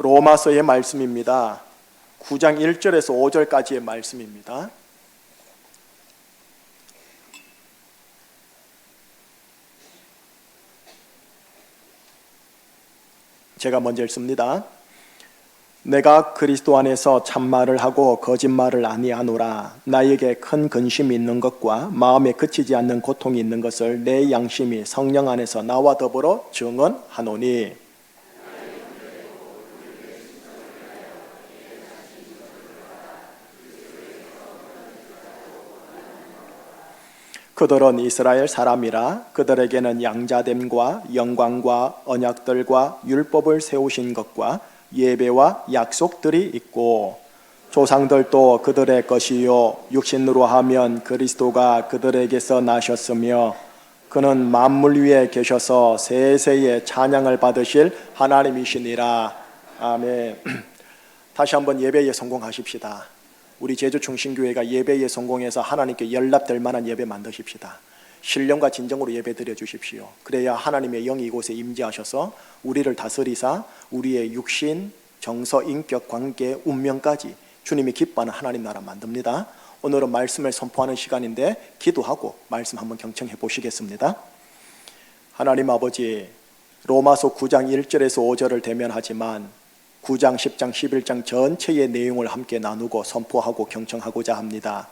로마서의 말씀입니다. 9장 1절에서 5절까지의 말씀입니다. 제가 먼저 읽습니다. 내가 그리스도 안에서 참말을 하고 거짓말을 아니하노라. 나에게 큰 근심이 있는 것과 마음에 그치지 않는 고통이 있는 것을 내 양심이 성령 안에서 나와 더불어 증언하노니, 그들은 이스라엘 사람이라. 그들에게는 양자됨과 영광과 언약들과 율법을 세우신 것과 예배와 약속들이 있고, 조상들도 그들의 것이요 육신으로 하면 그리스도가 그들에게서 나셨으며 그는 만물 위에 계셔서 세세의 찬양을 받으실 하나님이시니라. 아멘. 다시 한번 예배에 성공하십시다. 우리 제주충신교회가 예배에 성공해서 하나님께 연락될 만한 예배 만드십시다. 신령과 진정으로 예배 드려 주십시오. 그래야 하나님의 영이 이곳에 임재하셔서 우리를 다스리사 우리의 육신, 정서, 인격, 관계, 운명까지 주님이 기뻐하는 하나님 나라 만듭니다. 오늘은 말씀을 선포하는 시간인데 기도하고 말씀 한번 경청해 보시겠습니다. 하나님 아버지, 로마서 9장 1절에서 5절을 대면하지만 9장, 10장, 11장 전체의 내용을 함께 나누고 선포하고 경청하고자 합니다.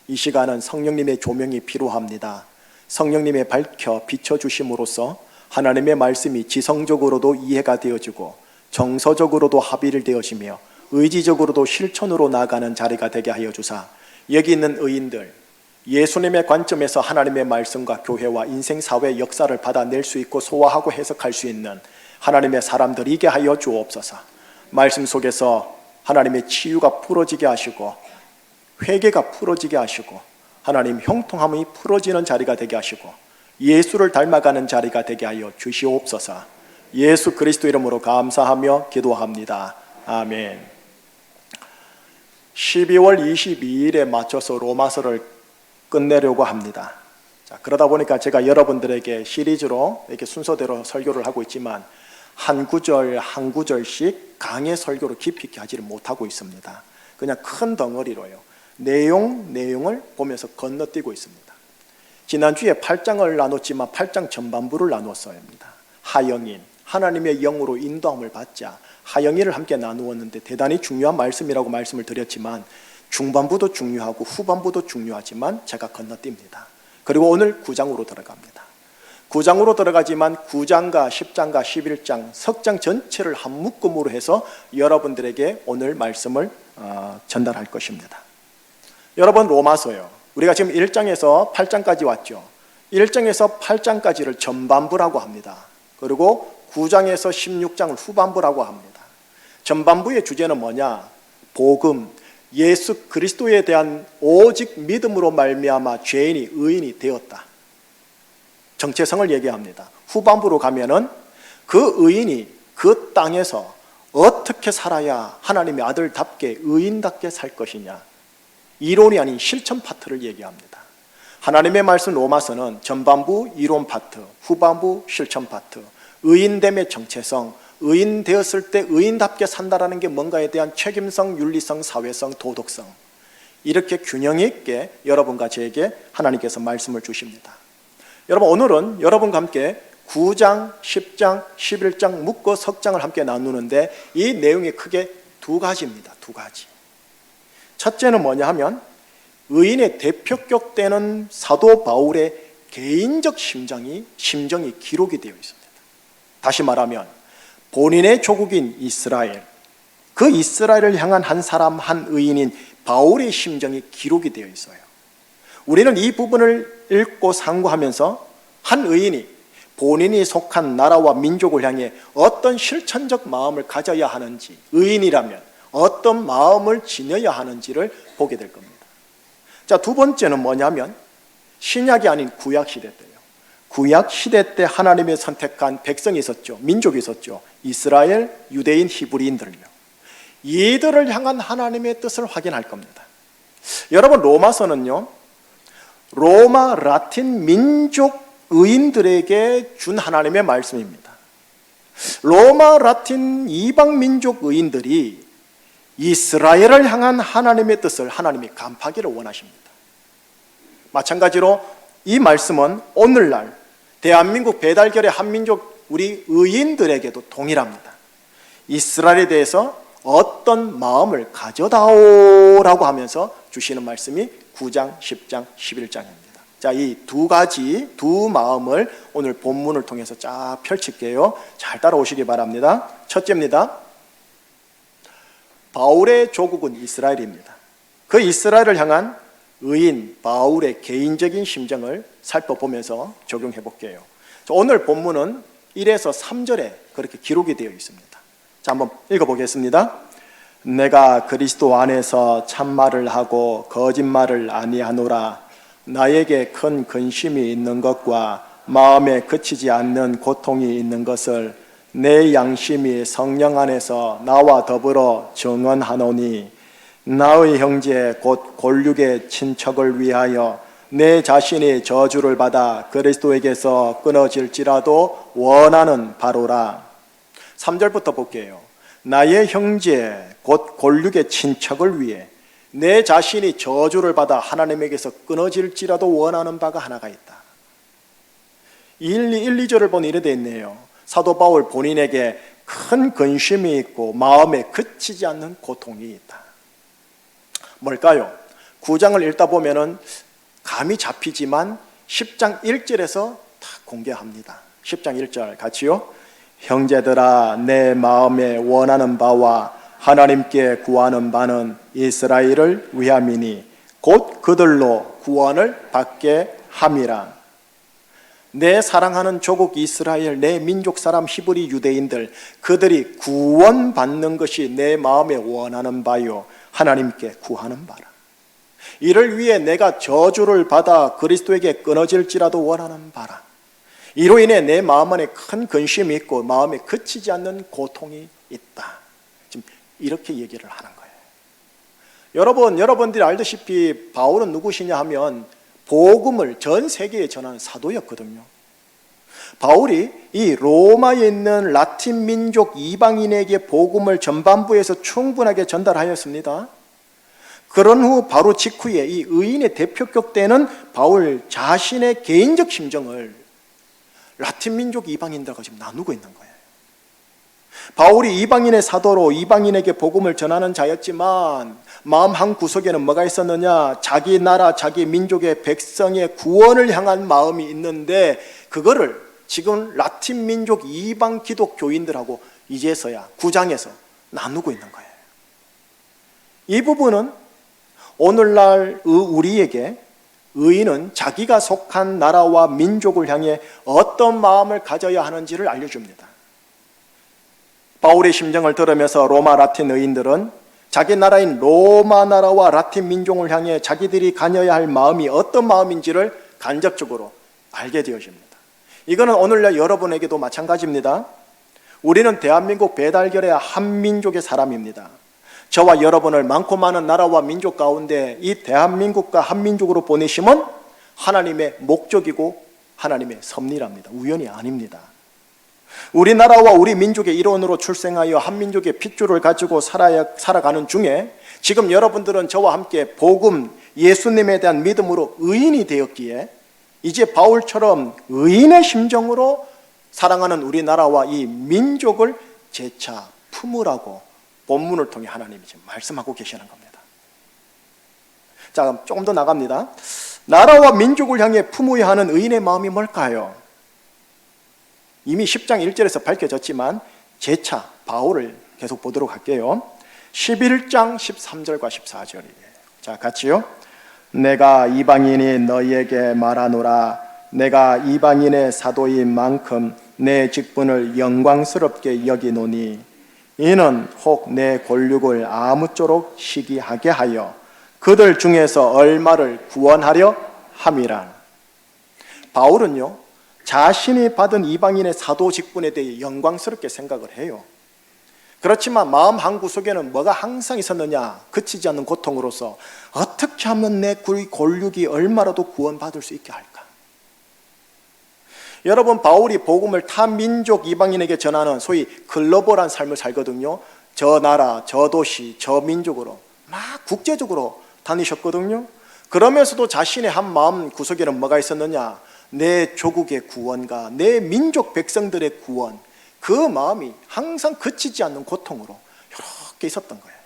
이 시간은 성령님의 조명이 필요합니다. 성령님의 밝혀 비춰주심으로써 하나님의 말씀이 지성적으로도 이해가 되어지고 정서적으로도 합의를 되어지며 의지적으로도 실천으로 나아가는 자리가 되게 하여 주사, 여기 있는 의인들, 예수님의 관점에서 하나님의 말씀과 교회와 인생, 사회, 역사를 받아낼 수 있고 소화하고 해석할 수 있는 하나님의 사람들이게 하여 주옵소서. 말씀 속에서 하나님의 치유가 풀어지게 하시고 회개가 풀어지게 하시고 하나님 형통함이 풀어지는 자리가 되게 하시고 예수를 닮아가는 자리가 되게 하여 주시옵소서. 예수 그리스도 이름으로 감사하며 기도합니다. 아멘. 12월 22일에 맞춰서 로마서를 끝내려고 합니다. 자, 그러다 보니까 제가 여러분들에게 시리즈로 이렇게 순서대로 설교를 하고 있지만 한 구절 한 구절씩 강의 설교로 깊이 있게 하지를 못하고 있습니다. 그냥 큰 덩어리로요. 내용을 보면서 건너뛰고 있습니다. 지난주에 8장을 나눴지만 8장 전반부를 나누었어야 합니다. 하영인, 하나님의 영으로 인도함을 받자 하영인을 함께 나누었는데 대단히 중요한 말씀이라고 말씀을 드렸지만 중반부도 중요하고 후반부도 중요하지만 제가 건너뜁니다. 그리고 오늘 9장으로 들어갑니다. 9장으로 들어가지만 9장과 10장과 11장 석장 전체를 한 묶음으로 해서 여러분들에게 오늘 말씀을 전달할 것입니다. 여러분, 로마서요, 우리가 지금 1장에서 8장까지 왔죠. 1장에서 8장까지를 전반부라고 합니다. 그리고 9장에서 16장을 후반부라고 합니다. 전반부의 주제는 뭐냐? 복음, 예수 그리스도에 대한 오직 믿음으로 말미암아 죄인이 의인이 되었다. 정체성을 얘기합니다. 후반부로 가면은 그 의인이 그 땅에서 어떻게 살아야 하나님의 아들답게 의인답게 살 것이냐, 이론이 아닌 실천 파트를 얘기합니다. 하나님의 말씀 로마서는 전반부 이론 파트, 후반부 실천 파트, 의인됨의 정체성, 의인 되었을 때 의인답게 산다라는 게 뭔가에 대한 책임성, 윤리성, 사회성, 도덕성, 이렇게 균형 있게 여러분과 저에게 하나님께서 말씀을 주십니다. 여러분, 오늘은 여러분과 함께 9장, 10장, 11장 묶어 석장을 함께 나누는데 이 내용이 크게 두 가지입니다. 두 가지. 첫째는 뭐냐 하면 의인의 대표격 되는 사도 바울의 개인적 심정이 기록이 되어 있습니다. 다시 말하면 본인의 조국인 이스라엘, 그 이스라엘을 향한 한 사람, 한 의인인 바울의 심정이 기록이 되어 있어요. 우리는 이 부분을 읽고 상고하면서 한 의인이 본인이 속한 나라와 민족을 향해 어떤 실천적 마음을 가져야 하는지, 의인이라면 어떤 마음을 지녀야 하는지를 보게 될 겁니다. 자, 두 번째는 뭐냐면 신약이 아닌 구약 시대 때요. 구약 시대 때 하나님의 선택한 백성이 있었죠. 민족이 있었죠. 이스라엘, 유대인, 히브리인들요. 이들을 향한 하나님의 뜻을 확인할 겁니다. 여러분, 로마서는요, 로마 라틴 민족 의인들에게 준 하나님의 말씀입니다. 로마 라틴 이방 민족 의인들이 이스라엘을 향한 하나님의 뜻을 하나님이 간파하기를 원하십니다. 마찬가지로 이 말씀은 오늘날 대한민국 배달결의 한민족 우리 의인들에게도 동일합니다. 이스라엘에 대해서 어떤 마음을 가져다오라고 하면서 주시는 말씀이 9장, 10장, 11장입니다. 자, 이 두 가지, 두 마음을 오늘 본문을 통해서 쫙 펼칠게요. 잘 따라오시기 바랍니다. 첫째입니다. 바울의 조국은 이스라엘입니다. 그 이스라엘을 향한 의인 바울의 개인적인 심정을 살펴보면서 적용해 볼게요. 오늘 본문은 1에서 3절에 그렇게 기록이 되어 있습니다. 자, 한번 읽어보겠습니다. 내가 그리스도 안에서 참말을 하고 거짓말을 아니하노라. 나에게 큰 근심이 있는 것과 마음에 그치지 않는 고통이 있는 것을 내 양심이 성령 안에서 나와 더불어 증언하노니 나의 형제 곧 골육의 친척을 위하여 내 자신이 저주를 받아 그리스도에게서 끊어질지라도 원하는 바로라. 3절부터 볼게요. 나의 형제 곧 골육의 친척을 위해 내 자신이 저주를 받아 하나님에게서 끊어질지라도 원하는 바가 하나가 있다. 1, 2절을 보니 이래 되어 있네요. 사도 바울 본인에게 큰 근심이 있고 마음에 그치지 않는 고통이 있다. 뭘까요? 9장을 읽다 보면은 감이 잡히지만 10장 1절에서 다 공개합니다. 10장 1절 같이요. 형제들아, 내 마음에 원하는 바와 하나님께 구하는 바는 이스라엘을 위함이니 곧 그들로 구원을 받게 함이라. 내 사랑하는 조국 이스라엘, 내 민족 사람 히브리 유대인들, 그들이 구원받는 것이 내 마음에 원하는 바요 하나님께 구하는 바라. 이를 위해 내가 저주를 받아 그리스도에게 끊어질지라도 원하는 바라. 이로 인해 내 마음 안에 큰 근심이 있고 마음에 그치지 않는 고통이 있다. 지금 이렇게 얘기를 하는 거예요. 여러분들이 알다시피 바울은 누구시냐 하면 복음을 전 세계에 전하는 사도였거든요. 바울이 이 로마에 있는 라틴 민족 이방인에게 복음을 전반부에서 충분하게 전달하였습니다. 그런 후 바로 직후에 이 의인의 대표격 때는 바울 자신의 개인적 심정을 라틴 민족 이방인들과 지금 나누고 있는 거예요. 바울이 이방인의 사도로 이방인에게 복음을 전하는 자였지만 마음 한 구석에는 뭐가 있었느냐? 자기 나라, 자기 민족의 백성의 구원을 향한 마음이 있는데 그거를 지금 라틴 민족 이방 기독교인들하고 이제서야 9장에서 나누고 있는 거예요. 이 부분은 오늘날 우리에게 의인은 자기가 속한 나라와 민족을 향해 어떤 마음을 가져야 하는지를 알려줍니다. 바울의 심정을 들으면서 로마 라틴 의인들은 자기 나라인 로마 나라와 라틴 민족을 향해 자기들이 가져야 할 마음이 어떤 마음인지를 간접적으로 알게 되어집니다. 이거는 오늘날 여러분에게도 마찬가지입니다. 우리는 대한민국 배달결의 한민족의 사람입니다. 저와 여러분을 많고 많은 나라와 민족 가운데 이 대한민국과 한민족으로 보내심은 하나님의 목적이고 하나님의 섭리랍니다. 우연이 아닙니다. 우리나라와 우리 민족의 일원으로 출생하여 한민족의 핏줄을 가지고 살아가는 중에 지금 여러분들은 저와 함께 복음, 예수님에 대한 믿음으로 의인이 되었기에 이제 바울처럼 의인의 심정으로 사랑하는 우리나라와 이 민족을 재차 품으라고 본문을 통해 하나님이 지금 말씀하고 계시는 겁니다. 자, 그럼 조금 더 나갑니다. 나라와 민족을 향해 품어야 하는 의인의 마음이 뭘까요? 이미 10장 1절에서 밝혀졌지만 재차 바울을 계속 보도록 할게요. 11장 13절과 14절이에요. 자, 같이요. 내가 이방인이 너희에게 말하노라. 내가 이방인의 사도인 만큼 내 직분을 영광스럽게 여기노니 이는 혹 내 골육을 아무쪼록 시기하게 하여 그들 중에서 얼마를 구원하려 함이라. 바울은요, 자신이 받은 이방인의 사도 직분에 대해 영광스럽게 생각을 해요. 그렇지만 마음 한구석에는 뭐가 항상 있었느냐? 그치지 않는 고통으로서 어떻게 하면 내 골육이 얼마라도 구원받을 수 있게 할까? 여러분, 바울이 복음을 타 민족 이방인에게 전하는 소위 글로벌한 삶을 살거든요. 저 나라, 저 도시, 저 민족으로 막 국제적으로 다니셨거든요. 그러면서도 자신의 한 마음 구석에는 뭐가 있었느냐? 내 조국의 구원과 내 민족 백성들의 구원, 그 마음이 항상 그치지 않는 고통으로 이렇게 있었던 거예요.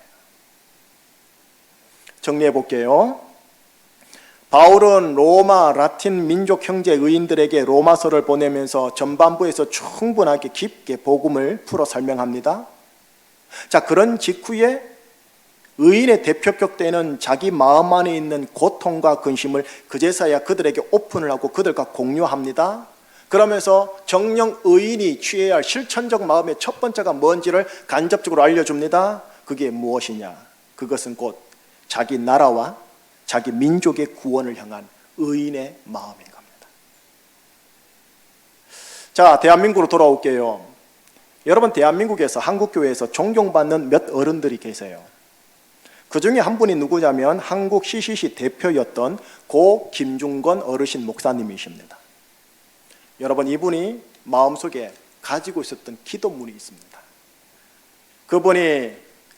정리해 볼게요. 바울은 로마 라틴 민족 형제 의인들에게 로마서를 보내면서 전반부에서 충분하게 깊게 복음을 풀어 설명합니다. 자, 그런 직후에 의인의 대표격 때는 자기 마음 안에 있는 고통과 근심을 그제서야 그들에게 오픈을 하고 그들과 공유합니다. 그러면서 정령 의인이 취해야 할 실천적 마음의 첫 번째가 뭔지를 간접적으로 알려줍니다. 그게 무엇이냐? 그것은 곧 자기 나라와 자기 민족의 구원을 향한 의인의 마음인 겁니다. 자, 대한민국으로 돌아올게요. 여러분, 대한민국에서 한국교회에서 존경받는 몇 어른들이 계세요. 그 중에 한 분이 누구냐면 한국 CCC 대표였던 고 김중건 어르신 목사님이십니다. 여러분, 이분이 마음속에 가지고 있었던 기도문이 있습니다. 그분이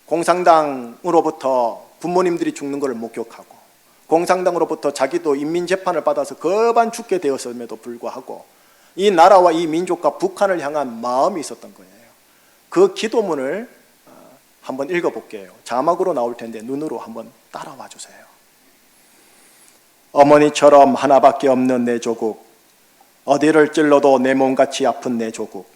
공산당으로부터 부모님들이 죽는 것을 목격하고 공산당으로부터 자기도 인민재판을 받아서 거반 죽게 되었음에도 불구하고 이 나라와 이 민족과 북한을 향한 마음이 있었던 거예요. 그 기도문을 한번 읽어볼게요. 자막으로 나올 텐데 눈으로 한번 따라와 주세요. 어머니처럼 하나밖에 없는 내 조국, 어디를 찔러도 내 몸같이 아픈 내 조국,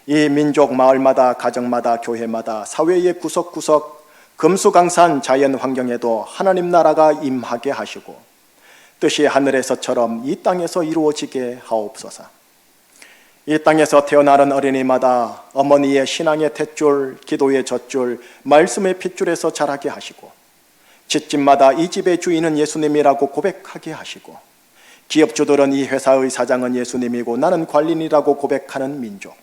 이 민족 마을마다 가정마다 교회마다 사회의 구석구석 금수강산 자연 환경에도 하나님 나라가 임하게 하시고 뜻이 하늘에서처럼 이 땅에서 이루어지게 하옵소서. 이 땅에서 태어나는 어린이마다 어머니의 신앙의 탯줄, 기도의 젖줄, 말씀의 핏줄에서 자라게 하시고 집집마다 이 집의 주인은 예수님이라고 고백하게 하시고 기업주들은 이 회사의 사장은 예수님이고 나는 관리인이라고 고백하는 민족,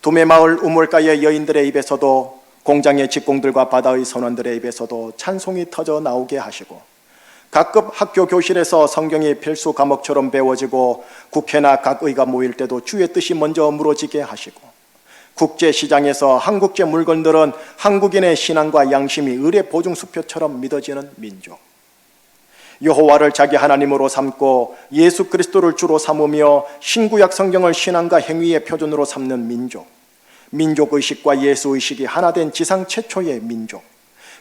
두메마을 우물가의 여인들의 입에서도 공장의 직공들과 바다의 선원들의 입에서도 찬송이 터져 나오게 하시고 각급 학교 교실에서 성경이 필수 과목처럼 배워지고 국회나 각 의가 모일 때도 주의 뜻이 먼저 무너지게 하시고 국제시장에서 한국제 물건들은 한국인의 신앙과 양심이 을의 보증수표처럼 믿어지는 민족, 여호와를 자기 하나님으로 삼고 예수 그리스도를 주로 삼으며 신구약 성경을 신앙과 행위의 표준으로 삼는 민족, 민족의식과 예수의식이 하나 된 지상 최초의 민족,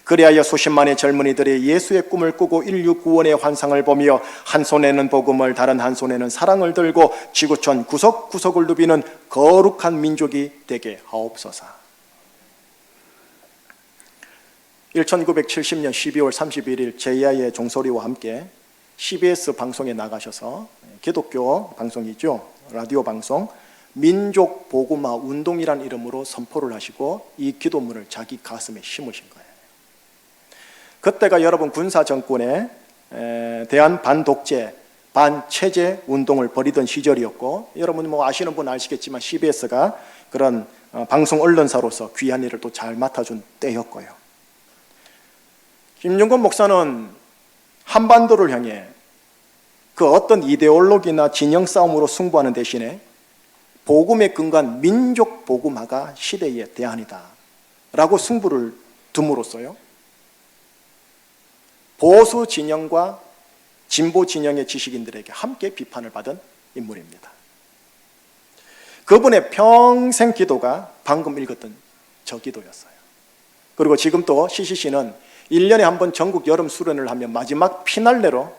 그리하여 수십만의 젊은이들이 예수의 꿈을 꾸고 인류 구원의 환상을 보며 한 손에는 복음을 다른 한 손에는 사랑을 들고 지구촌 구석구석을 누비는 거룩한 민족이 되게 하옵소서. 1970년 12월 31일 제이아의 종소리와 함께 CBS 방송에 나가셔서 기독교 방송이죠. 라디오 방송 민족 복음화 운동이란 이름으로 선포를 하시고 이 기도문을 자기 가슴에 심으신 거예요. 그때가 여러분 군사 정권에 대한 반독재, 반체제 운동을 벌이던 시절이었고 여러분이 뭐 아시는 분 아시겠지만 CBS가 그런 방송 언론사로서 귀한 일을 또 잘 맡아준 때였고요. 김중건 목사는 한반도를 향해 그 어떤 이데올로기나 진영 싸움으로 승부하는 대신에 복음의 근간 민족 복음화가 시대의 대안이다 라고 승부를 둠으로써요 보수 진영과 진보 진영의 지식인들에게 함께 비판을 받은 인물입니다. 그분의 평생 기도가 방금 읽었던 저 기도였어요. 그리고 지금 또 CCC는 1년에 한 번 전국 여름 수련을 하면 마지막 피날레로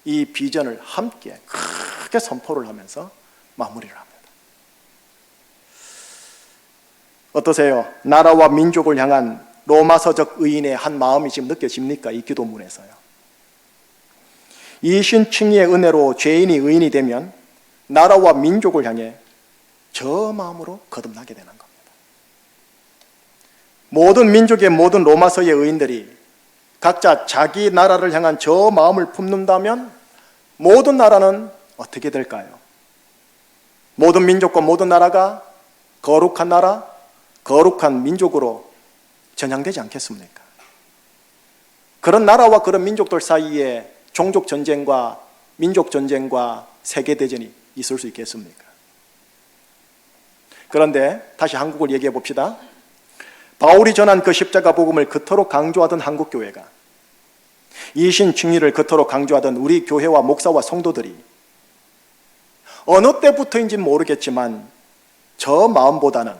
이 비전을 함께 크게 선포를 하면서 마무리를 합니다. 어떠세요? 나라와 민족을 향한 로마서적 의인의 한 마음이 지금 느껴집니까? 이 기도문에서요. 이신칭의의 은혜로 죄인이 의인이 되면 나라와 민족을 향해 저 마음으로 거듭나게 되는 겁니다. 모든 민족의 모든 로마서의 의인들이 각자 자기 나라를 향한 저 마음을 품는다면 모든 나라는 어떻게 될까요? 모든 민족과 모든 나라가 거룩한 나라, 거룩한 민족으로 전향되지 않겠습니까? 그런 나라와 그런 민족들 사이에 종족 전쟁과 민족 전쟁과 세계 대전이 있을 수 있겠습니까? 그런데 다시 한국을 얘기해 봅시다. 바울이 전한 그 십자가 복음을 그토록 강조하던 한국교회가, 이신칭의를 그토록 강조하던 우리 교회와 목사와 성도들이 어느 때부터인지 모르겠지만 저 마음보다는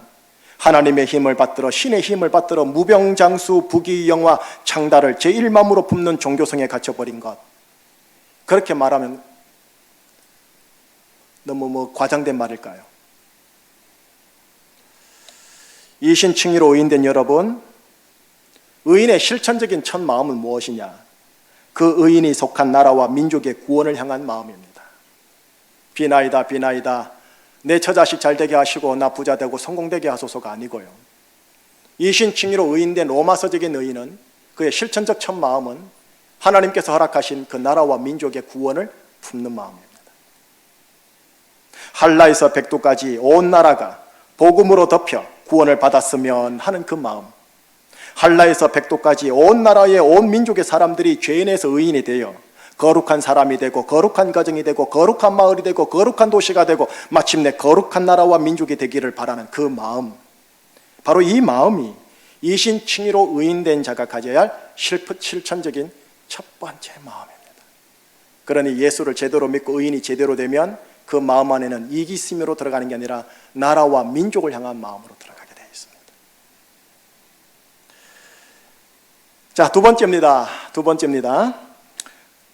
하나님의 힘을 받들어, 신의 힘을 받들어 무병장수 부귀영화 창달을 제1마음으로 품는 종교성에 갇혀버린 것, 그렇게 말하면 너무 과장된 말일까요? 이신칭의로 의인된 여러분, 의인의 실천적인 첫 마음은 무엇이냐? 그 의인이 속한 나라와 민족의 구원을 향한 마음입니다. 비나이다 비나이다, 내 처자식 잘되게 하시고 나 부자되고 성공되게 하소서가 아니고요, 이신칭의로 의인된 로마서적인 의인은 그의 실천적 첫 마음은 하나님께서 허락하신 그 나라와 민족의 구원을 품는 마음입니다. 한라에서 백두까지 온 나라가 복음으로 덮여 구원을 받았으면 하는 그 마음, 한라에서 백두까지 온 나라의 온 민족의 사람들이 죄인에서 의인이 되어 거룩한 사람이 되고 거룩한 가정이 되고 거룩한 마을이 되고 거룩한 도시가 되고 마침내 거룩한 나라와 민족이 되기를 바라는 그 마음, 바로 이 마음이 이신칭의로 의인된 자가 가져야 할 실천적인 첫 번째 마음입니다. 그러니 예수를 제대로 믿고 의인이 제대로 되면 그 마음 안에는 이기심으로 들어가는 게 아니라 나라와 민족을 향한 마음으로 들어가게 되어 있습니다. 자, 두 번째입니다.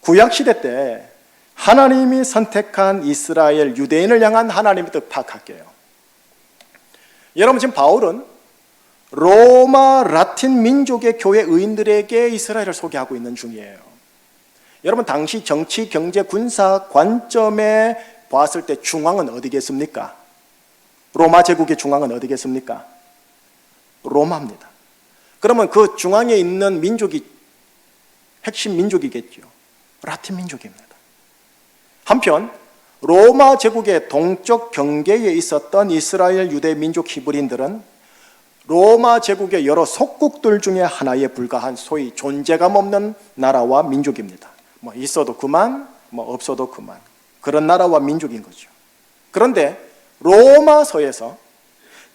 구약시대 때 하나님이 선택한 이스라엘 유대인을 향한 하나님의 뜻 파악할게요. 여러분, 지금 바울은 로마 라틴 민족의 교회 의인들에게 이스라엘을 소개하고 있는 중이에요. 여러분, 당시 정치, 경제, 군사 관점에 봤을 때 중앙은 어디겠습니까? 로마 제국의 중앙은 어디겠습니까? 로마입니다. 그러면 그 중앙에 있는 민족이 핵심 민족이겠죠. 라틴 민족입니다. 한편 로마 제국의 동쪽 경계에 있었던 이스라엘 유대 민족 히브리인들은 로마 제국의 여러 속국들 중에 하나에 불과한 소위 존재감 없는 나라와 민족입니다. 뭐 있어도 그만, 뭐 없어도 그만, 그런 나라와 민족인 거죠. 그런데 로마서에서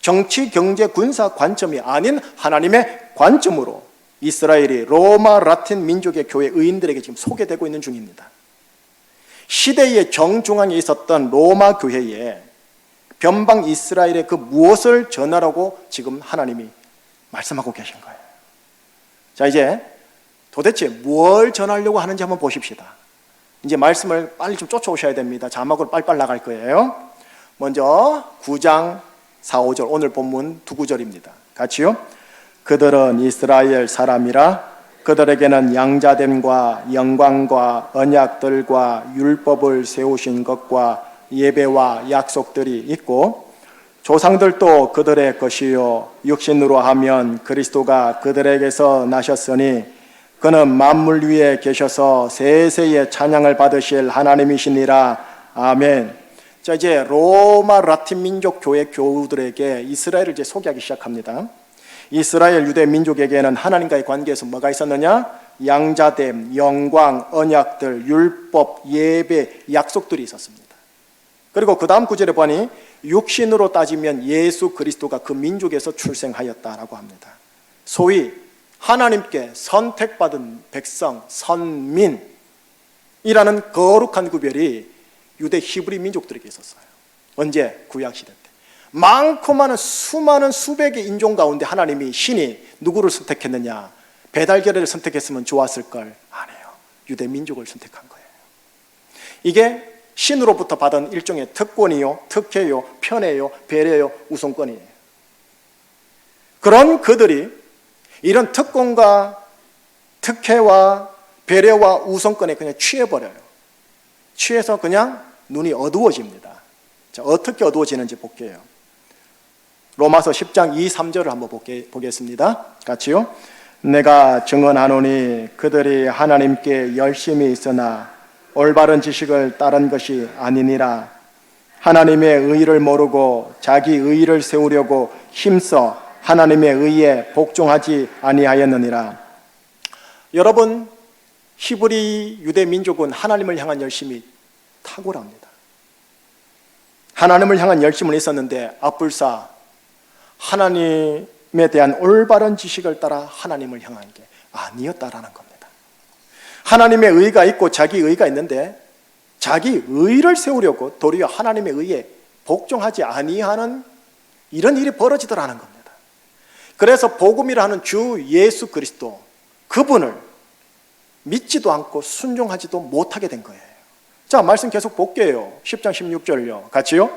정치, 경제, 군사 관점이 아닌 하나님의 관점으로 이스라엘이 로마 라틴 민족의 교회 의인들에게 지금 소개되고 있는 중입니다. 시대의 정중앙에 있었던 로마 교회에 변방 이스라엘의 그 무엇을 전하라고 지금 하나님이 말씀하고 계신 거예요. 자, 이제 도대체 뭘 전하려고 하는지 한번 보십시다. 이제 말씀을 빨리 좀 쫓아오셔야 됩니다. 자막으로 빨빨 나갈 거예요. 먼저 9장 4, 5절, 오늘 본문 두 구절입니다. 같이요. 그들은 이스라엘 사람이라 그들에게는 양자됨과 영광과 언약들과 율법을 세우신 것과 예배와 약속들이 있고 조상들도 그들의 것이요 육신으로 하면 그리스도가 그들에게서 나셨으니 그는 만물 위에 계셔서 세세의 찬양을 받으실 하나님이시니라. 아멘. 자, 이제 로마 라틴 민족 교회 교우들에게 이스라엘을 이제 소개하기 시작합니다. 이스라엘 유대 민족에게는 하나님과의 관계에서 뭐가 있었느냐? 양자됨, 영광, 언약들, 율법, 예배, 약속들이 있었습니다. 그리고 그 다음 구절에 보니 육신으로 따지면 예수 그리스도가 그 민족에서 출생하였다라고 합니다. 소위 하나님께 선택받은 백성, 선민이라는 거룩한 구별이 유대 히브리 민족들에게 있었어요. 언제? 구약시대 때. 많고 많은 수많은 수백의 인종 가운데 하나님이 신이 누구를 선택했느냐? 배달결의를 선택했으면 좋았을 걸. 아니에요. 유대 민족을 선택한 거예요. 이게 신으로부터 받은 일종의 특권이요, 특혜요, 편애요, 배려요, 우선권이에요. 그런 그들이 이런 특권과 특혜와 배려와 우선권에 그냥 취해버려요. 취해서 그냥 눈이 어두워집니다. 자, 어떻게 어두워지는지 볼게요. 로마서 10장 2, 3절을 한번 보겠습니다. 같이요. 내가 증언하노니 그들이 하나님께 열심히 있으나 올바른 지식을 따른 것이 아니니라. 하나님의 의를 모르고 자기 의를 세우려고 힘써 하나님의 의에 복종하지 아니하였느니라. 여러분, 히브리 유대 민족은 하나님을 향한 열심이 탁월합니다. 하나님을 향한 열심은 있었는데 앞불사 하나님에 대한 올바른 지식을 따라 하나님을 향한 게 아니었다라는 겁니다. 하나님의 의가 있고 자기 의가 있는데 자기 의를 세우려고 도리어 하나님의 의에 복종하지 아니하는 이런 일이 벌어지더라는 겁니다. 그래서 복음이라 하는 주 예수 그리스도 그분을 믿지도 않고 순종하지도 못하게 된 거예요. 자, 말씀 계속 볼게요. 10장 16절요. 같이요.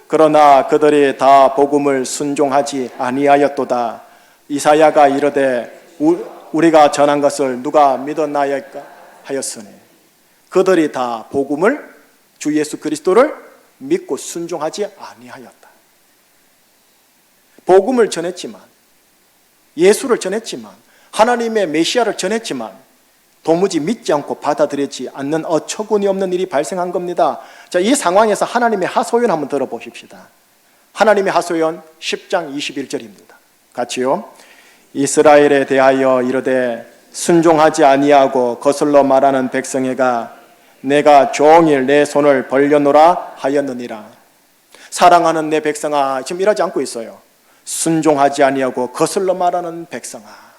그러나 그들이 다 복음을 순종하지 아니하였도다. 이사야가 이르되 우리가 전한 것을 누가 믿었나이까 하였으니 그들이 다 복음을 주 예수 그리스도를 믿고 순종하지 아니하였다. 복음을 전했지만 예수를 전했지만 하나님의 메시아를 전했지만 도무지 믿지 않고 받아들이지 않는 어처구니 없는 일이 발생한 겁니다. 자, 이 상황에서 하나님의 하소연 한번 들어보십시다. 하나님의 하소연 10장 21절입니다. 같이요. 이스라엘에 대하여 이르되 순종하지 아니하고 거슬러 말하는 백성에가 내가 종일 내 손을 벌려노라 하였느니라. 사랑하는 내 백성아, 지금 이러지 않고 있어요. 순종하지 아니하고 거슬러 말하는 백성아,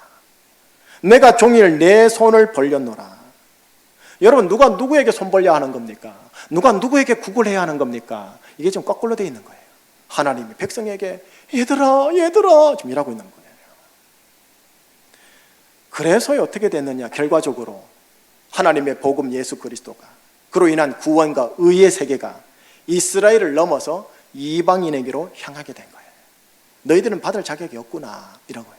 내가 종일 내 손을 벌렸노라. 여러분, 누가 누구에게 손 벌려 하는 겁니까? 누가 누구에게 구걸해야 하는 겁니까? 이게 좀 거꾸로 되어 있는 거예요. 하나님이 백성에게 얘들아 지금 이라고 있는 거예요. 그래서 어떻게 됐느냐? 결과적으로 하나님의 복음 예수 그리스도가 그로 인한 구원과 의의 세계가 이스라엘을 넘어서 이방인에게로 향하게 된 거예요. 너희들은 받을 자격이 없구나 이라고요.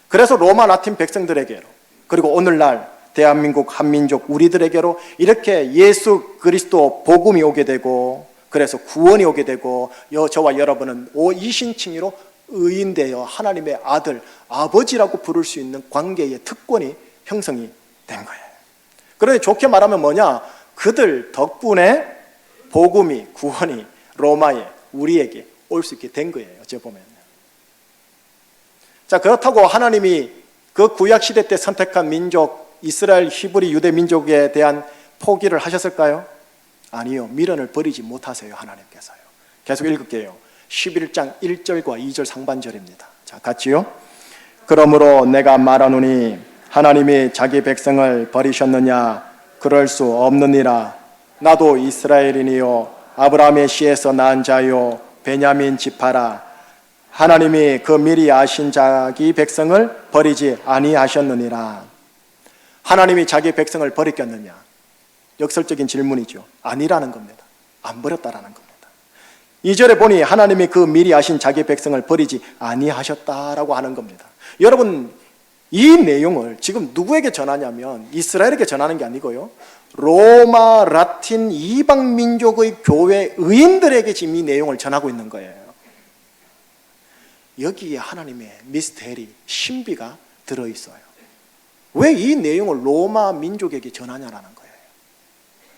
그래서 로마 라틴 백성들에게로 그리고 오늘날 대한민국 한민족 우리들에게로 이렇게 예수 그리스도 복음이 오게 되고 그래서 구원이 오게 되고 저와 여러분은 이신칭의로 의인되어 하나님의 아들, 아버지라고 부를 수 있는 관계의 특권이 형성이 된 거예요. 그런데 좋게 말하면 뭐냐? 그들 덕분에 복음이, 구원이 로마에 우리에게 올 수 있게 된 거예요. 어째 보면. 자, 그렇다고 하나님이 그 구약시대 때 선택한 민족 이스라엘, 히브리, 유대 민족에 대한 포기를 하셨을까요? 아니요. 미련을 버리지 못하세요. 하나님께서요. 계속 읽을게요. 11장 1절과 2절 상반절입니다. 자, 같이요. 그러므로 내가 말하노니 하나님이 자기 백성을 버리셨느냐? 그럴 수 없느니라. 나도 이스라엘인이요 아브라함의 씨에서 난 자요 베냐민 지파라. 하나님이 그 미리 아신 자기 백성을 버리지 아니하셨느니라. 하나님이 자기 백성을 버렸겠느냐? 역설적인 질문이죠. 아니라는 겁니다. 안 버렸다라는 겁니다. 2절에 보니 하나님이 그 미리 아신 자기 백성을 버리지 아니하셨다라고 하는 겁니다. 여러분, 이 내용을 지금 누구에게 전하냐면 이스라엘에게 전하는 게 아니고요, 로마 라틴 이방 민족의 교회 의인들에게 지금 이 내용을 전하고 있는 거예요. 여기에 하나님의 미스테리, 신비가 들어있어요. 왜 이 내용을 로마 민족에게 전하냐라는 거예요.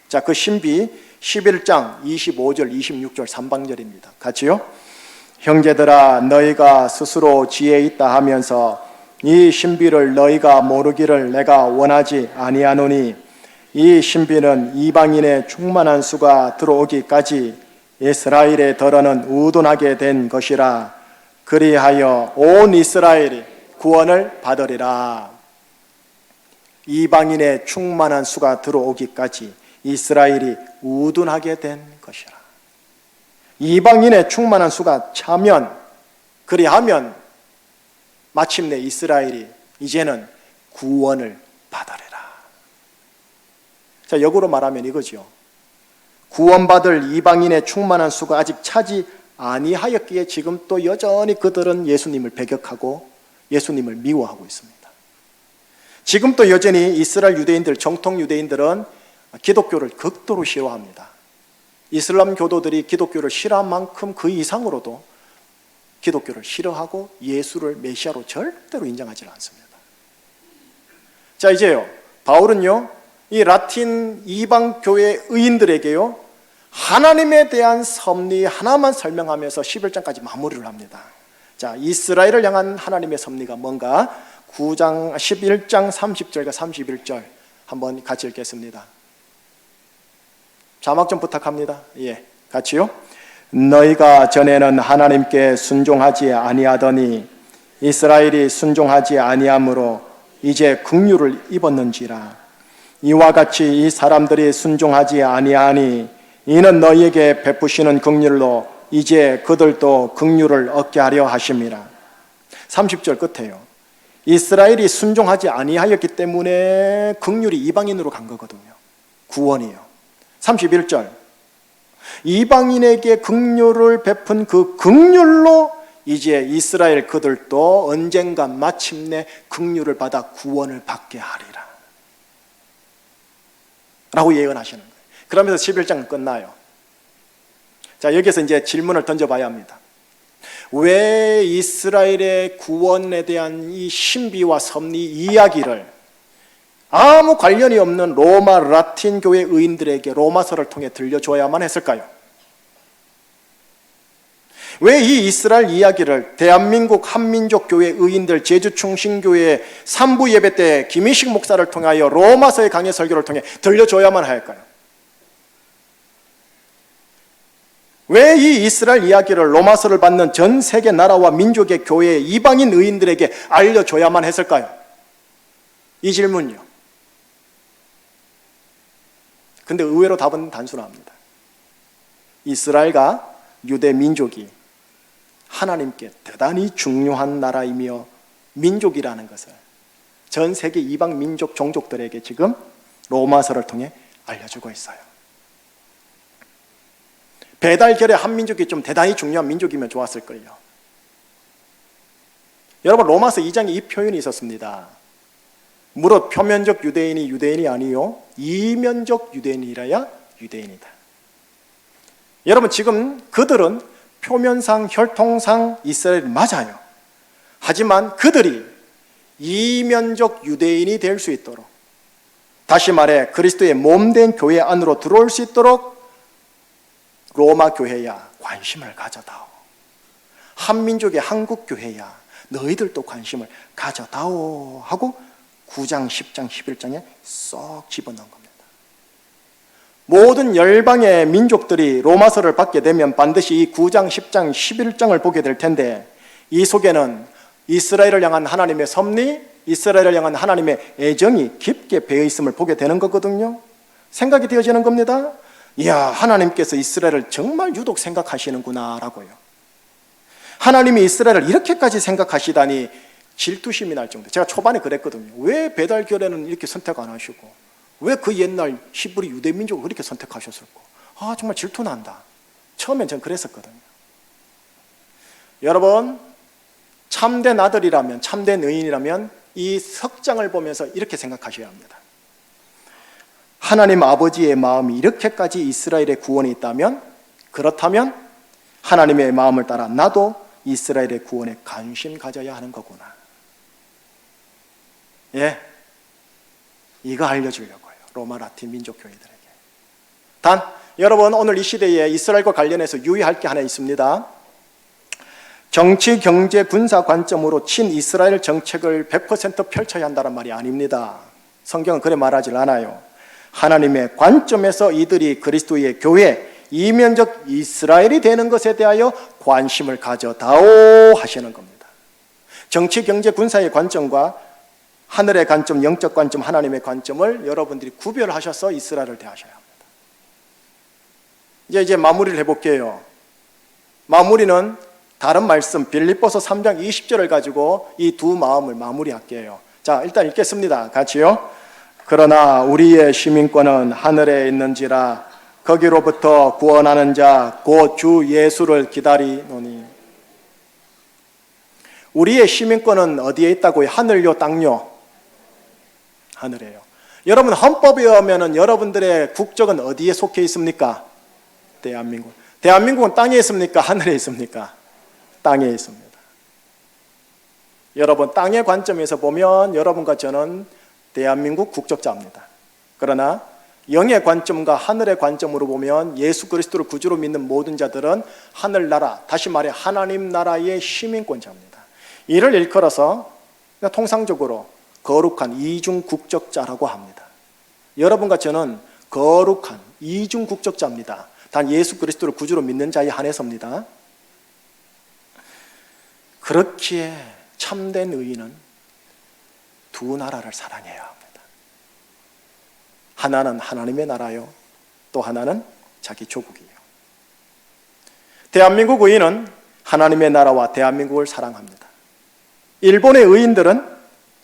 자, 그 신비 11장 25절 26절 3방절입니다. 같이요. 형제들아, 너희가 스스로 지혜 있다 하면서 이 신비를 너희가 모르기를 내가 원하지 아니하노니 이 신비는 이방인의 충만한 수가 들어오기까지 이스라엘의 덜어는 우둔하게 된 것이라. 그리하여 온 이스라엘이 구원을 받으리라. 이방인의 충만한 수가 들어오기까지 이스라엘이 우둔하게 된 것이라. 이방인의 충만한 수가 차면, 그리하면 마침내 이스라엘이 이제는 구원을 받으리라. 자, 역으로 말하면 이거죠. 구원받을 이방인의 충만한 수가 아직 차지 아니하였기에 지금 또 여전히 그들은 예수님을 배격하고 예수님을 미워하고 있습니다. 지금 또 여전히 이스라엘 유대인들, 정통 유대인들은 기독교를 극도로 싫어합니다. 이슬람 교도들이 기독교를 싫어한 만큼 그 이상으로도 기독교를 싫어하고 예수를 메시아로 절대로 인정하지 않습니다. 자, 이제요, 바울은요 이 라틴 이방 교회 의인들에게요 하나님에 대한 섭리 하나만 설명하면서 11장까지 마무리를 합니다. 자, 이스라엘을 향한 하나님의 섭리가 뭔가 11장 30절과 31절 한번 같이 읽겠습니다. 자막 좀 부탁합니다. 예, 같이요. 너희가 전에는 하나님께 순종하지 아니하더니 이스라엘이 순종하지 아니하므로 이제 긍휼을 입었는지라. 이와 같이 이 사람들이 순종하지 아니하니 이는 너희에게 베푸시는 긍휼로 이제 그들도 긍휼을 얻게 하려 하심이라. 30절 끝에요. 이스라엘이 순종하지 아니하였기 때문에 긍휼이 이방인으로 간 거거든요. 구원이요. 31절. 이방인에게 긍휼을 베푼 그 긍휼로 이제 이스라엘 그들도 언젠가 마침내 긍휼을 받아 구원을 받게 하리라 라고 예언하시는 거예요. 그러면서 11장은 끝나요. 자, 여기서 이제 질문을 던져봐야 합니다. 왜 이스라엘의 구원에 대한 이 신비와 섭리 이야기를 아무 관련이 없는 로마 라틴 교회 의인들에게 로마서를 통해 들려줘야만 했을까요? 왜 이 이스라엘 이야기를 대한민국 한민족 교회 의인들 제주충신교회 3부 예배 때 김희식 목사를 통하여 로마서의 강해 설교를 통해 들려줘야만 할까요? 왜 이 이스라엘 이야기를 로마서를 받는 전 세계 나라와 민족의 교회 이방인 의인들에게 알려줘야만 했을까요? 이 질문요. 근데 의외로 답은 단순합니다. 이스라엘과 유대 민족이 하나님께 대단히 중요한 나라이며 민족이라는 것을 전 세계 이방 민족 종족들에게 지금 로마서를 통해 알려주고 있어요. 배달결의 한민족이 좀 대단히 중요한 민족이면 좋았을 거예요. 여러분, 로마서 2장에 이 표현이 있었습니다. 무릇 표면적 유대인이 유대인이 아니요 이면적 유대인이라야 유대인이다. 여러분, 지금 그들은 표면상 혈통상 이스라엘 맞아요. 하지만 그들이 이면적 유대인이 될 수 있도록, 다시 말해 그리스도의 몸된 교회 안으로 들어올 수 있도록 로마 교회야 관심을 가져다오. 한민족의 한국 교회야 너희들도 관심을 가져다오 하고 9장, 10장, 11장에 쏙 집어넣은 겁니다. 모든 열방의 민족들이 로마서를 받게 되면 반드시 이 9장, 10장, 11장을 보게 될 텐데 이 속에는 이스라엘을 향한 하나님의 섭리, 이스라엘을 향한 하나님의 애정이 깊게 배어 있음을 보게 되는 거거든요. 생각이 되어지는 겁니다. 이야, 하나님께서 이스라엘을 정말 유독 생각하시는구나 라고요. 하나님이 이스라엘을 이렇게까지 생각하시다니 질투심이 날 정도. 제가 초반에 그랬거든요. 왜 배달결에는 이렇게 선택 안 하시고 왜 그 옛날 히브리 유대 민족을 그렇게 선택하셨을까? 정말 질투난다. 처음엔 전 그랬었거든요. 여러분, 참된 아들이라면, 참된 의인이라면 이 석장을 보면서 이렇게 생각하셔야 합니다. 하나님 아버지의 마음이 이렇게까지 이스라엘의 구원이 있다면, 그렇다면 하나님의 마음을 따라 나도 이스라엘의 구원에 관심 가져야 하는 거구나. 예, 이거 알려주려고요. 로마 라틴 민족 교회들에게. 단, 여러분, 오늘 이 시대에 이스라엘과 관련해서 유의할 게 하나 있습니다. 정치, 경제, 군사 관점으로 친이스라엘 정책을 100% 펼쳐야 한다는 말이 아닙니다. 성경은 그래 말하지 않아요. 하나님의 관점에서 이들이 그리스도의 교회, 이면적 이스라엘이 되는 것에 대하여 관심을 가져다오 하시는 겁니다. 정치, 경제, 군사의 관점과 하늘의 관점, 영적 관점, 하나님의 관점을 여러분들이 구별하셔서 이스라엘을 대하셔야 합니다. 이제 마무리를 해볼게요. 마무리는 다른 말씀 빌립보서 3장 20절을 가지고 이 두 마음을 마무리할게요. 자, 일단 읽겠습니다. 같이요. 그러나 우리의 시민권은 하늘에 있는지라 거기로부터 구원하는 자 곧 주 예수를 기다리노니. 우리의 시민권은 어디에 있다고요? 하늘요, 땅요? 하늘에요. 여러분, 헌법에 의하면 여러분들의 국적은 어디에 속해 있습니까? 대한민국. 대한민국은 땅에 있습니까? 하늘에 있습니까? 땅에 있습니다. 여러분, 땅의 관점에서 보면 여러분과 저는 대한민국 국적자입니다. 그러나 영의 관점과 하늘의 관점으로 보면 예수 그리스도를 구주로 믿는 모든 자들은 하늘나라, 다시 말해 하나님 나라의 시민권자입니다. 이를 일컬어서 통상적으로 거룩한 이중 국적자라고 합니다. 여러분과 저는 거룩한 이중 국적자입니다. 단 예수 그리스도를 구주로 믿는 자에 한해서입니다. 그렇기에 참된 의인은 두 나라를 사랑해야 합니다. 하나는 하나님의 나라요, 또 하나는 자기 조국이에요. 대한민국 의인은 하나님의 나라와 대한민국을 사랑합니다. 일본의 의인들은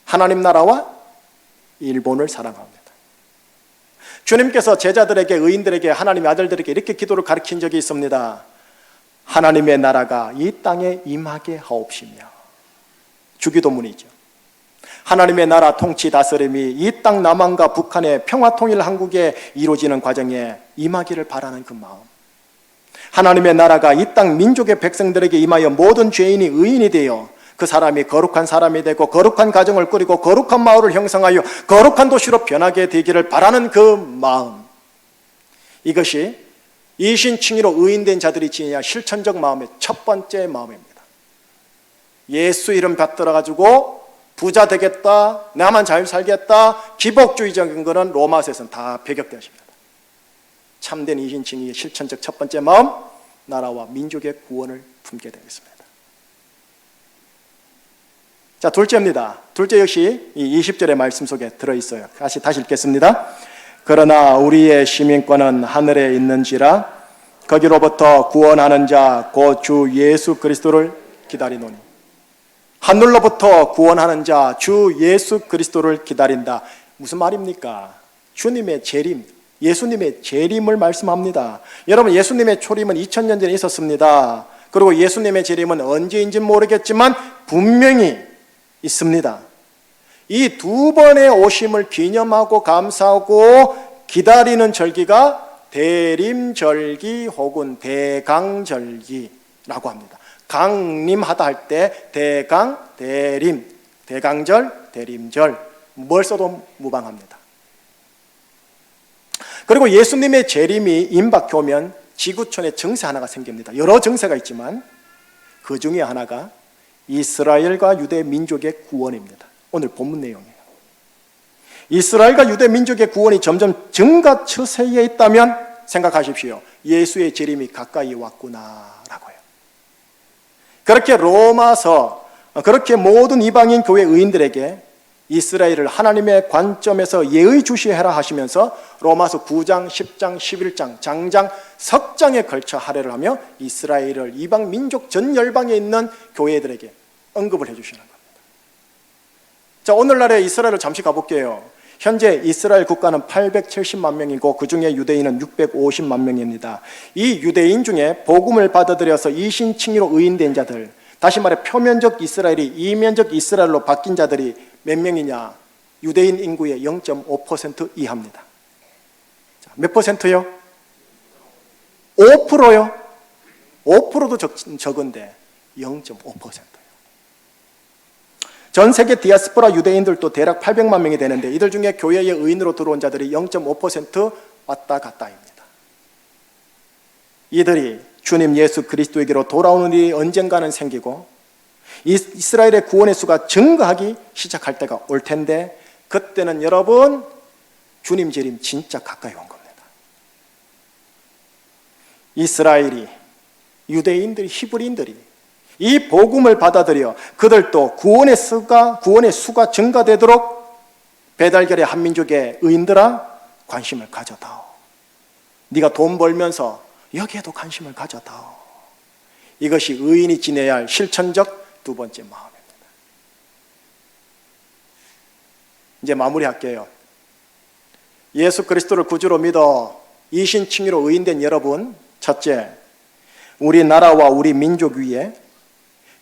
하나님 나라와 일본을 사랑합니다. 주님께서 제자들에게, 의인들에게, 하나님의 아들들에게 이렇게 기도를 가르친 적이 있습니다. 하나님의 나라가 이 땅에 임하게 하옵시며. 주기도문이죠. 하나님의 나라 통치 다스림이 이 땅 남한과 북한의 평화 통일 한국에 이루어지는 과정에 임하기를 바라는 그 마음. 하나님의 나라가 이 땅 민족의 백성들에게 임하여 모든 죄인이 의인이 되어 그 사람이 거룩한 사람이 되고 거룩한 가정을 꾸리고 거룩한 마을을 형성하여 거룩한 도시로 변하게 되기를 바라는 그 마음. 이것이 이신칭의로 의인된 자들이 지니야 실천적 마음의 첫 번째 마음입니다. 예수 이름 받들어가지고 부자 되겠다, 나만 잘 살겠다, 기복주의적인 것은 로마서에서는 다 배격되어집니다. 참된 이신칭의의 실천적 첫 번째 마음, 나라와 민족의 구원을 품게 되겠습니다. 자, 둘째입니다. 둘째 역시 이 20절의 말씀 속에 들어있어요. 다시 읽겠습니다. 그러나 우리의 시민권은 하늘에 있는지라 거기로부터 구원하는 자 곧 주 예수 그리스도를 기다리노니. 하늘로부터 구원하는 자 주 예수 그리스도를 기다린다. 무슨 말입니까? 주님의 재림, 예수님의 재림을 말씀합니다. 여러분, 예수님의 초림은 2000년 전에 있었습니다. 그리고 예수님의 재림은 언제인지는 모르겠지만 분명히 있습니다. 이 두 번의 오심을 기념하고 감사하고 기다리는 절기가 대림절기 혹은 대강절기라고 합니다. 강림하다 할 때 대강, 대림, 대강절, 대림절, 뭘 써도 무방합니다. 그리고 예수님의 재림이 임박해 오면 지구촌에 정세 하나가 생깁니다. 여러 정세가 있지만 그 중에 하나가 이스라엘과 유대 민족의 구원입니다. 오늘 본문 내용이에요. 이스라엘과 유대 민족의 구원이 점점 증가 추세에 있다면 생각하십시오. 예수의 재림이 가까이 왔구나라고요. 그렇게 로마서, 그렇게 모든 이방인 교회 의인들에게 이스라엘을 하나님의 관점에서 예의주시해라 하시면서 로마서 9장, 10장, 11장, 장장, 석장에 걸쳐 할애를 하며 이스라엘을 이방 민족 전 열방에 있는 교회들에게 언급을 해주시는 겁니다. 자, 오늘날의 이스라엘을 잠시 가볼게요. 현재 이스라엘 국가는 870만 명이고 그 중에 유대인은 650만 명입니다. 이 유대인 중에 복음을 받아들여서 이신칭의로 의인된 자들, 다시 말해 표면적 이스라엘이 이면적 이스라엘로 바뀐 자들이 몇 명이냐? 유대인 인구의 0.5% 이하입니다. 자, 몇 퍼센트요? 5%요? 5%도 적은데 0.5%예요. 전 세계 디아스포라 유대인들도 대략 800만 명이 되는데 이들 중에 교회의 의인으로 들어온 자들이 0.5% 왔다 갔다입니다. 이들이 주님 예수 그리스도에게로 돌아오는 일이 언젠가는 생기고 이스라엘의 구원의 수가 증가하기 시작할 때가 올 텐데 그때는 여러분 주님 재림 진짜 가까이 온 겁니다. 이스라엘이, 유대인들이, 히브리인들이 이 복음을 받아들여 그들도 구원의 수가 증가되도록 배달결의 한민족의 의인들아 관심을 가져다오. 네가 돈 벌면서 여기에도 관심을 가져다오. 이것이 의인이 지내야 할 실천적 두 번째 마음입니다. 이제 마무리할게요. 예수 그리스도를 구주로 믿어 이신칭의로 의인된 여러분, 첫째, 우리 나라와 우리 민족 위에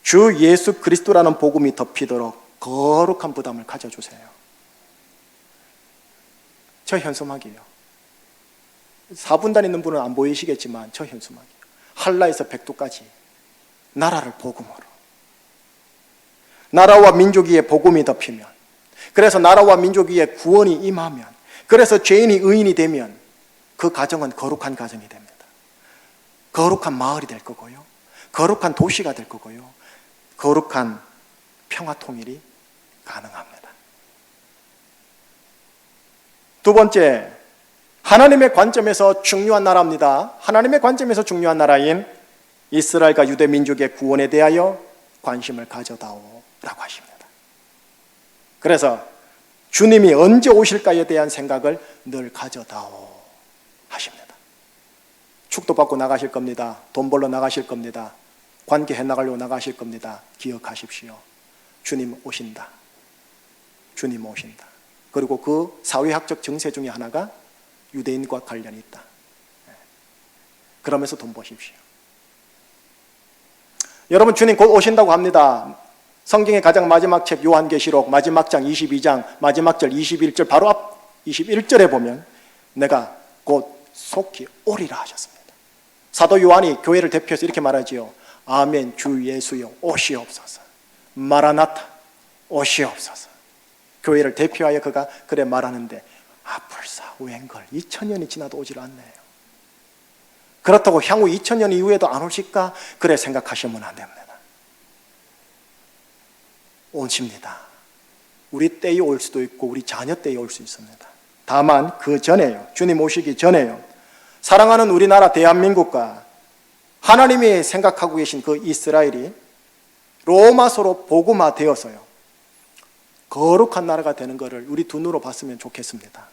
주 예수 그리스도라는 복음이 덮이도록 거룩한 부담을 가져주세요. 저 현수막이에요. 4분단 있는 분은 안 보이시겠지만 저 현수막이에요. 한라에서 백두까지 나라를 복음으로, 나라와 민족 위에 복음이 덮이면, 그래서 나라와 민족 위에 구원이 임하면, 그래서 죄인이 의인이 되면 그 가정은 거룩한 가정이 됩니다. 거룩한 마을이 될 거고요, 거룩한 도시가 될 거고요, 거룩한 평화 통일이 가능합니다. 두 번째, 하나님의 관점에서 중요한 나라입니다. 하나님의 관점에서 중요한 나라인 이스라엘과 유대 민족의 구원에 대하여 관심을 가져다오 라고 하십니다. 그래서 주님이 언제 오실까에 대한 생각을 늘 가져다오 하십니다. 축도받고 나가실 겁니다. 돈 벌러 나가실 겁니다. 관계해 나가려고 나가실 겁니다. 기억하십시오. 주님 오신다. 주님 오신다. 그리고 그 사회학적 정세 중에 하나가 유대인과 관련이 있다. 그러면서 돈 버십시오. 여러분, 주님 곧 오신다고 합니다. 성경의 가장 마지막 책 요한계시록 마지막 장 22장 마지막 절 21절 바로 앞 21절에 보면 내가 곧 속히 오리라 하셨습니다. 사도 요한이 교회를 대표해서 이렇게 말하지요. 아멘 주 예수여 오시옵소서. 마라나타 오시옵소서. 교회를 대표하여 그가 그래 말하는데 불사 웬걸 2000년이 지나도 오질 않네요. 그렇다고 향후 2000년 이후에도 안 오실까? 그래 생각하시면 안 됩니다. 오십니다. 우리 때에 올 수도 있고 우리 자녀 때에 올 수 있습니다. 다만 그 전에요. 주님 오시기 전에요. 사랑하는 우리나라 대한민국과 하나님이 생각하고 계신 그 이스라엘이 로마서로 복음화되어서요. 거룩한 나라가 되는 것을 우리 두 눈으로 봤으면 좋겠습니다.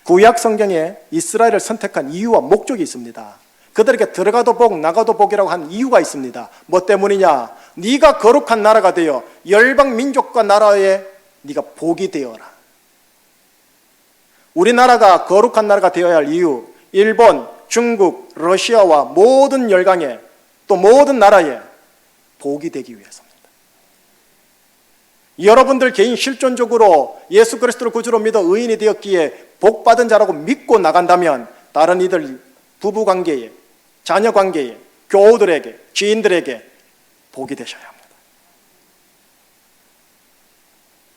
구약 성경에 이스라엘을 선택한 이유와 목적이 있습니다. 그들에게 들어가도 복 나가도 복이라고 한 이유가 있습니다. 뭐 때문이냐? 네가 거룩한 나라가 되어 열방 민족과 나라에 네가 복이 되어라. 우리나라가 거룩한 나라가 되어야 할 이유, 일본, 중국, 러시아와 모든 열강에 또 모든 나라에 복이 되기 위해서입니다. 여러분들 개인 실존적으로 예수 그리스도를 구주로 믿어 의인이 되었기에 복받은 자라고 믿고 나간다면 다른 이들 부부관계에, 자녀관계에, 교우들에게, 지인들에게 복이 되셔야 합니다.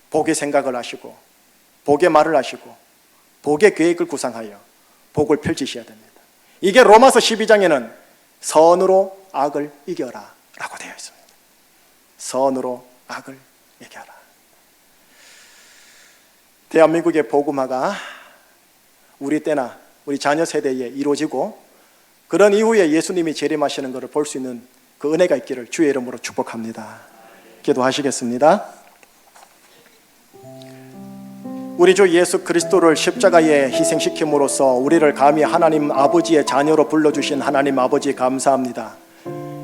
복의 생각을 하시고 복의 말을 하시고 복의 계획을 구상하여 복을 펼치셔야 됩니다. 이게 로마서 12장에는 선으로 악을 이겨라 라고 되어 있습니다. 선으로 악을 이겨라. 대한민국의 복음화가 우리 때나 우리 자녀 세대에 이루어지고 그런 이후에 예수님이 재림하시는 것을 볼 수 있는 그 은혜가 있기를 주의 이름으로 축복합니다. 기도하시겠습니다. 우리 주 예수 그리스도를 십자가에 희생시킴으로써 우리를 감히 하나님 아버지의 자녀로 불러주신 하나님 아버지 감사합니다.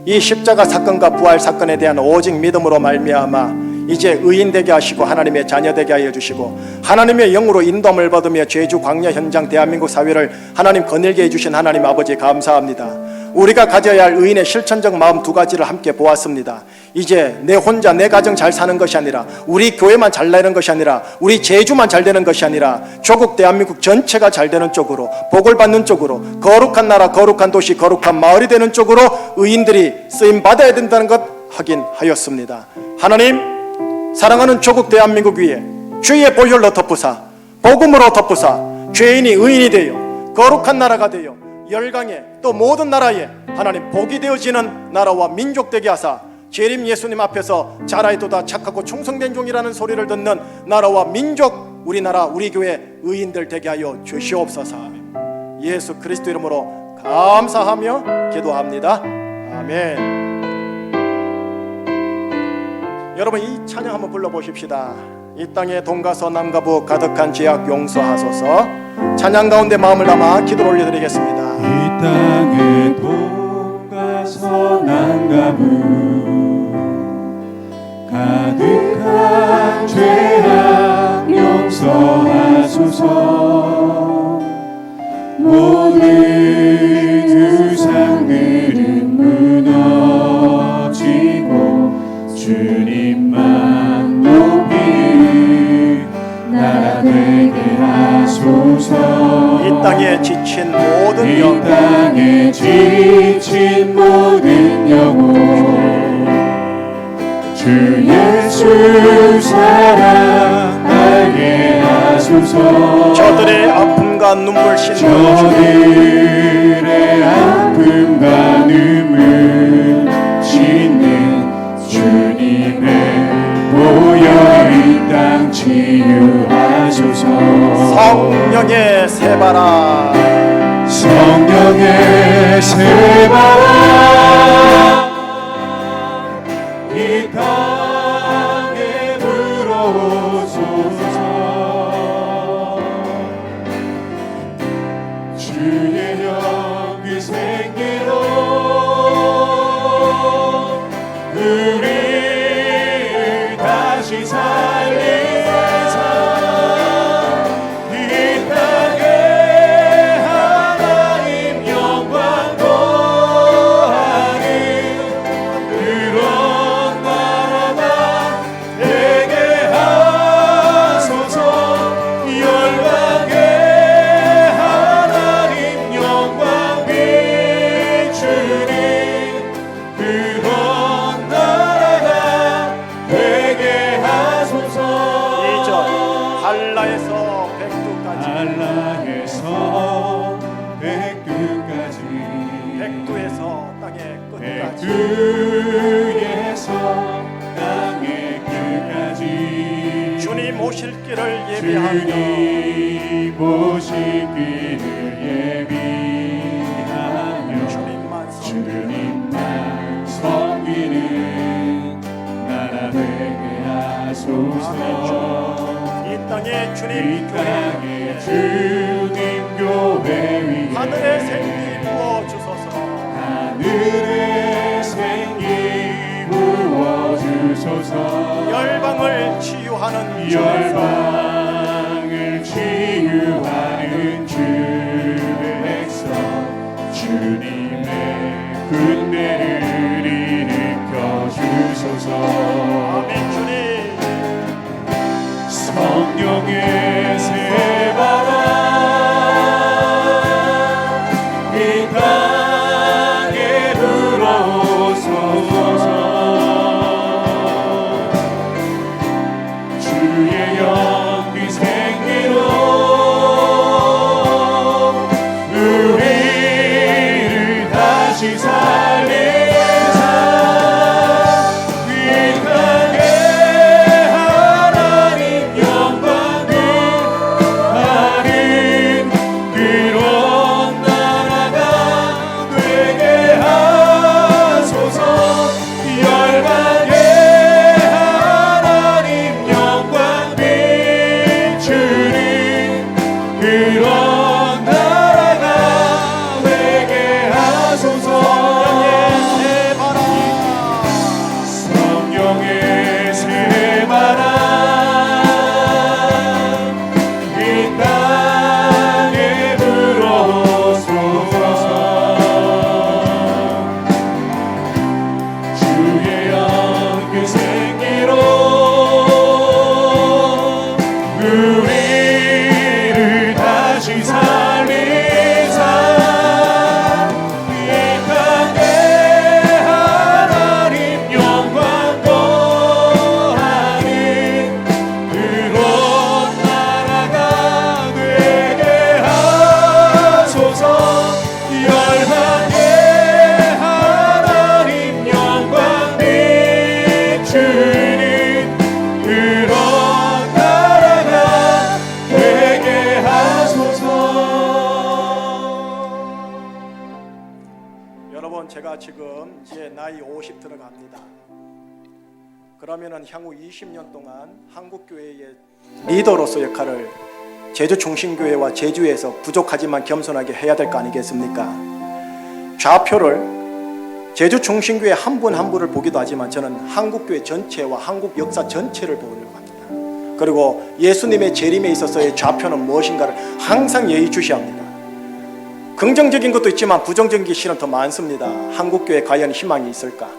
이 십자가 사건과 부활 사건에 대한 오직 믿음으로 말미암아 이제 의인 되게 하시고 하나님의 자녀 되게 하여 주시고 하나님의 영으로 인도함을 받으며 죄주 광야 현장 대한민국 사회를 하나님 거닐게 해주신 하나님 아버지 감사합니다. 우리가 가져야 할 의인의 실천적 마음 두 가지를 함께 보았습니다. 이제 내 혼자 내 가정 잘 사는 것이 아니라 우리 교회만 잘 되는 것이 아니라 우리 제주만 잘 되는 것이 아니라 조국 대한민국 전체가 잘 되는 쪽으로 복을 받는 쪽으로 거룩한 나라 거룩한 도시 거룩한 마을이 되는 쪽으로 의인들이 쓰임받아야 된다는 것 확인하였습니다. 하나님 사랑하는 조국 대한민국 위에 주의 보혈로 덮으사 복음으로 덮으사 죄인이 의인이 되어 거룩한 나라가 되어 열강에 또 모든 나라에 하나님 복이 되어지는 나라와 민족 되게 하사 재림 예수님 앞에서 자라이도다 착하고 충성된 종이라는 소리를 듣는 나라와 민족 우리나라 우리 교회 의인들 되게 하여 주시옵소서. 예수 그리스도 이름으로 감사하며 기도합니다. 아멘. 여러분 이 찬양 한번 불러보십시다. 이 땅에 동가서 남가부 가득한 죄악 용서하소서. 찬양 가운데 마음을 담아 기도를 올려드리겠습니다. 이 땅에 동가서 남가부 가득한 죄악 용서하소서. 모든 우상들은 무너지고 주님만 높이 나라 되게 하소서. 이 땅에 지친 모든 영혼, 이 땅에 지친 모든 영혼 주 예수 사랑하게 하소서. 저들의 아픔과 눈물 씻는 저들의 아픔과 눈물 씻는 주님의 보혈 이 땅 치유하소서. 성령의 새바람 성령의 새바람 이 땅에 불어오소서 주의 영이 생기로 우리를 다시 살리사 이 땅에 하나님 영광 거하는 그런 나라가 되게 하소서 열방에 하나님 영광 비추는 그런 나라가 되게 하소서 2절 한라에서 백두까지 한라에서 백두까지 백두에서 땅의 끝까지 백두에서 땅의 끝까지 주님 오실 길을 예비하며 주님 오실 길을 예비하며 주님만 섬기는 주님만 섬기는 나라 되게 하소서 이 땅에 주님 이 땅에 교회 주님 교회 위에 하늘의 생기 부어 주소서 하늘의 생기 부어 주소서 열방을 치유하는 주 열방을 치유하는 주 백성 주님의 군대를 일으켜 주소서 아멘 주님 성령의 새바람 이 땅에 불어오소서 주의 영이 생기로 우리를 다시 살리사 이 땅에 하나님 영광 그하는 그런 나라가 되게 하소서 열방에 하나님 영광 비추는 그런 나라가 되게 하소서 성령의 새바람 이 땅에 불어오소서 주의 영그 생기로 우리를 다시 살리사 이 땅에 하나님 영광 거하는 그런 나라가 되게 하소서 열방에 하나님 영광 비추는 그런 나라가 되게 하소서 여러분 제가 지금 이제 나이 50 들어갑니다. 그러면은 향후 20년 동안 한국교회의 리더로서 역할을 제주 중심교회와 제주에서 부족하지만 겸손하게 해야 될 거 아니겠습니까? 좌표를 제주 중심교회 한 분 한 분을 보기도 하지만 저는 한국교회 전체와 한국 역사 전체를 보려고 합니다. 그리고 예수님의 재림에 있어서의 좌표는 무엇인가를 항상 예의주시합니다. 긍정적인 것도 있지만 부정적인 게 실은 더 많습니다. 한국교회에 과연 희망이 있을까?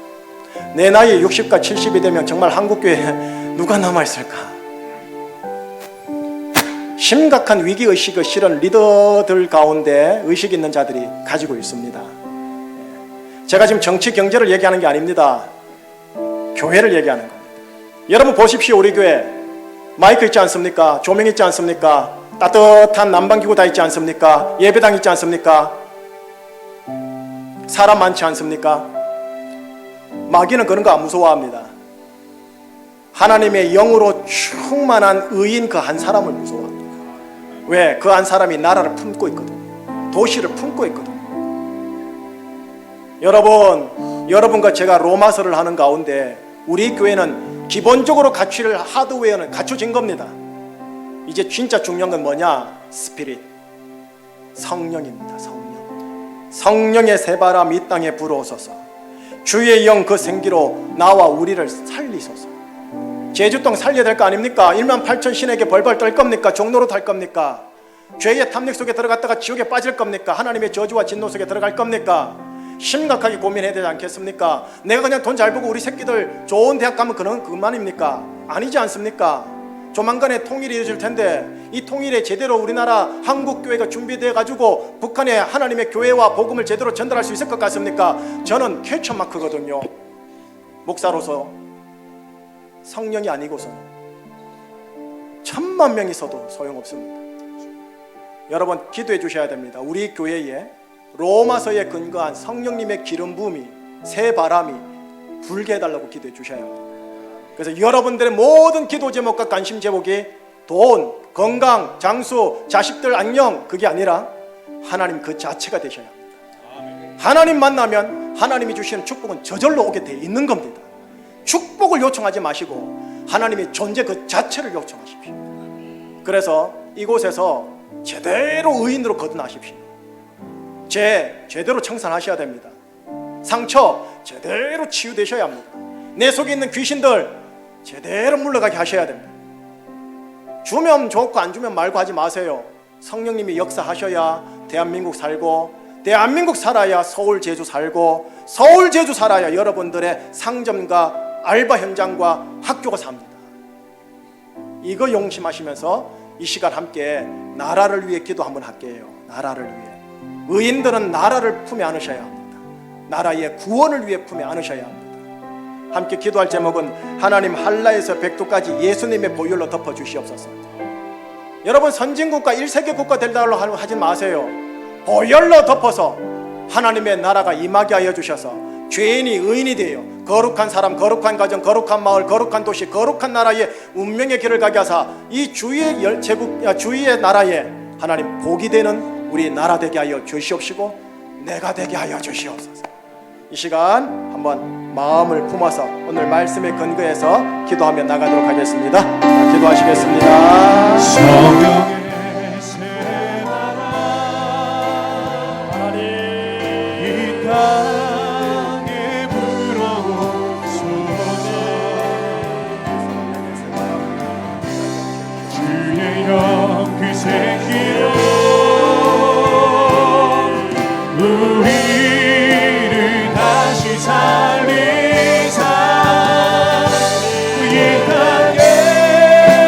내 나이 60과 70이 되면 정말 한국교회에 누가 남아있을까? 심각한 위기의식을 실은 리더들 가운데 의식 있는 자들이 가지고 있습니다. 제가 지금 정치 경제를 얘기하는 게 아닙니다. 교회를 얘기하는 겁니다. 여러분 보십시오. 우리 교회 마이크 있지 않습니까? 조명 있지 않습니까? 따뜻한 난방기구 다 있지 않습니까? 예배당 있지 않습니까? 사람 많지 않습니까? 마귀는 그런 거 안 무서워합니다. 하나님의 영으로 충만한 의인 그 한 사람을 무서워합니다. 왜? 그 한 사람이 나라를 품고 있거든. 도시를 품고 있거든. 여러분과 제가 로마서를 하는 가운데 우리 교회는 기본적으로 가치를 하드웨어는 갖춰진 겁니다. 이제 진짜 중요한 건 뭐냐? 스피릿, 성령입니다. 성령의 새바람 이 땅에 불어오소서. 주의 영 그 생기로 나와 우리를 살리소서. 제주 땅 살려야 될 거 아닙니까? 1만 8천 신에게 벌벌 떨 겁니까? 종로로 탈 겁니까? 죄의 탐닉 속에 들어갔다가 지옥에 빠질 겁니까? 하나님의 저주와 진노 속에 들어갈 겁니까? 심각하게 고민해야 되지 않겠습니까? 내가 그냥 돈 잘 벌고 우리 새끼들 좋은 대학 가면 그만입니까? 아니지 않습니까? 조만간에 통일이 이루어질 텐데 이 통일에 제대로 우리나라 한국교회가 준비되어 가지고 북한에 하나님의 교회와 복음을 제대로 전달할 수 있을 것 같습니까? 저는 퀘스천 마크거든요. 목사로서 성령이 아니고서는 1000만 명 있어도 소용없습니다. 여러분 기도해 주셔야 됩니다. 우리 교회에 로마서에 근거한 성령님의 기름 부음이 새 바람이 불게 해달라고 기도해 주셔야 합니다. 그래서 여러분들의 모든 기도 제목과 관심 제목이 돈, 건강, 장수, 자식들 안녕 그게 아니라 하나님 그 자체가 되셔야 합니다. 하나님 만나면 하나님이 주시는 축복은 저절로 오게 돼 있는 겁니다. 축복을 요청하지 마시고 하나님의 존재 그 자체를 요청하십시오. 그래서 이곳에서 제대로 의인으로 거듭나십시오. 제대로 청산하셔야 됩니다. 상처 제대로 치유되셔야 합니다. 내 속에 있는 귀신들 제대로 물러가게 하셔야 됩니다. 주면 좋고 안 주면 말고 하지 마세요. 성령님이 역사하셔야 대한민국 살고, 대한민국 살아야 서울 제주 살고, 서울 제주 살아야 여러분들의 상점과 알바 현장과 학교가 삽니다. 이거 용심하시면서 이 시간 함께 나라를 위해 기도 한번 할게요. 나라를 위해. 의인들은 나라를 품에 안으셔야 합니다. 나라의 구원을 위해 품에 안으셔야 합니다. 함께 기도할 제목은 하나님 한라에서 백두까지 예수님의 보혈로 덮어주시옵소서. 여러분 선진국가 1세계 국가 되려고 하지 마세요. 보혈로 덮어서 하나님의 나라가 임하게 하여 주셔서 죄인이 의인이 되어 거룩한 사람, 거룩한 가정, 거룩한 마을, 거룩한 도시, 거룩한 나라의 운명의 길을 가게 하사 이 주의 제국, 주의 나라에 하나님 복이 되는 우리 나라 되게 하여 주시옵시고 내가 되게 하여 주시옵소서. 이 시간 한번 마음을 품어서 오늘 말씀에 근거해서 기도하며 나가도록 하겠습니다. 기도하시겠습니다. 성령의 새바람 하나님 이 땅에 불어오소서. 주의 영 그 생기로 우리를 다시 살리사 이 땅에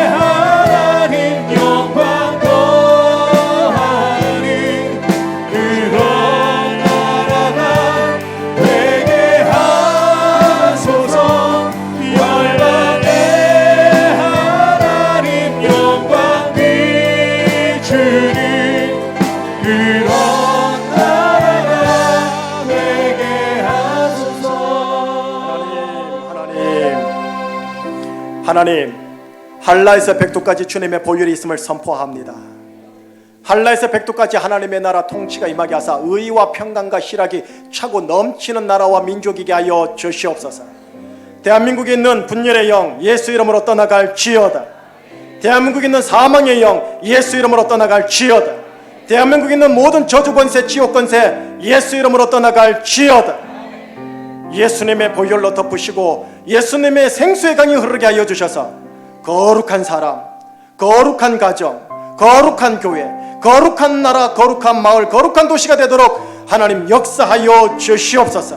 하나님 영광 거하는 그런 나라가 되게 하소서. 열방에 하나님 영광 비추는 그런 나라가 되게 하소서. 하나님 한라에서 백두까지 주님의 보혈이 있음을 선포합니다. 한라에서 백두까지 하나님의 나라 통치가 임하게 하사 의와 평강과 희락이 차고 넘치는 나라와 민족이게 하여 주시옵소서. 대한민국에 있는 분열의 영 예수 이름으로 떠나갈지어다. 대한민국에 있는 사망의 영 예수 이름으로 떠나갈지어다. 대한민국에 있는 모든 저주 권세, 지옥 권세 예수 이름으로 떠나갈지어다. 예수님의 보혈로 덮으시고 예수님의 생수의 강이 흐르게 하여 주셔서 거룩한 사람, 거룩한 가정, 거룩한 교회, 거룩한 나라, 거룩한 마을, 거룩한 도시가 되도록 하나님 역사하여 주시옵소서.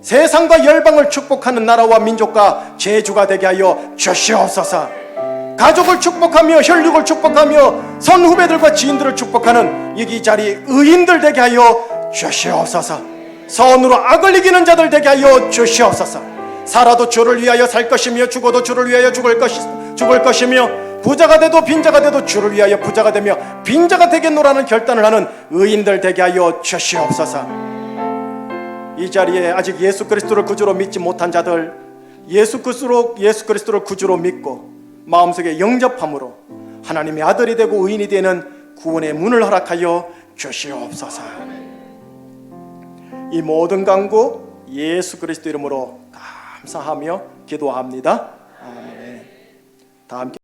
세상과 열방을 축복하는 나라와 민족과 제주가 되게 하여 주시옵소서. 가족을 축복하며 혈육을 축복하며 선후배들과 지인들을 축복하는 이 자리 의인들 되게 하여 주시옵소서. 선으로 악을 이기는 자들 되게 하여 주시옵소서. 살아도 주를 위하여 살 것이며 죽어도 주를 위하여 죽을 것이며 부자가 돼도 빈자가 돼도 주를 위하여 부자가 되며 빈자가 되겠노라는 결단을 하는 의인들 되게 하여 주시옵소서. 이 자리에 아직 예수 그리스도를 구주로 믿지 못한 자들 예수 그리스도를 구주로 믿고 마음속에 영접함으로 하나님의 아들이 되고 의인이 되는 구원의 문을 허락하여 주시옵소서. 이 모든 간구 예수 그리스도 이름으로 감사하며 기도합니다. 아멘. 다 함께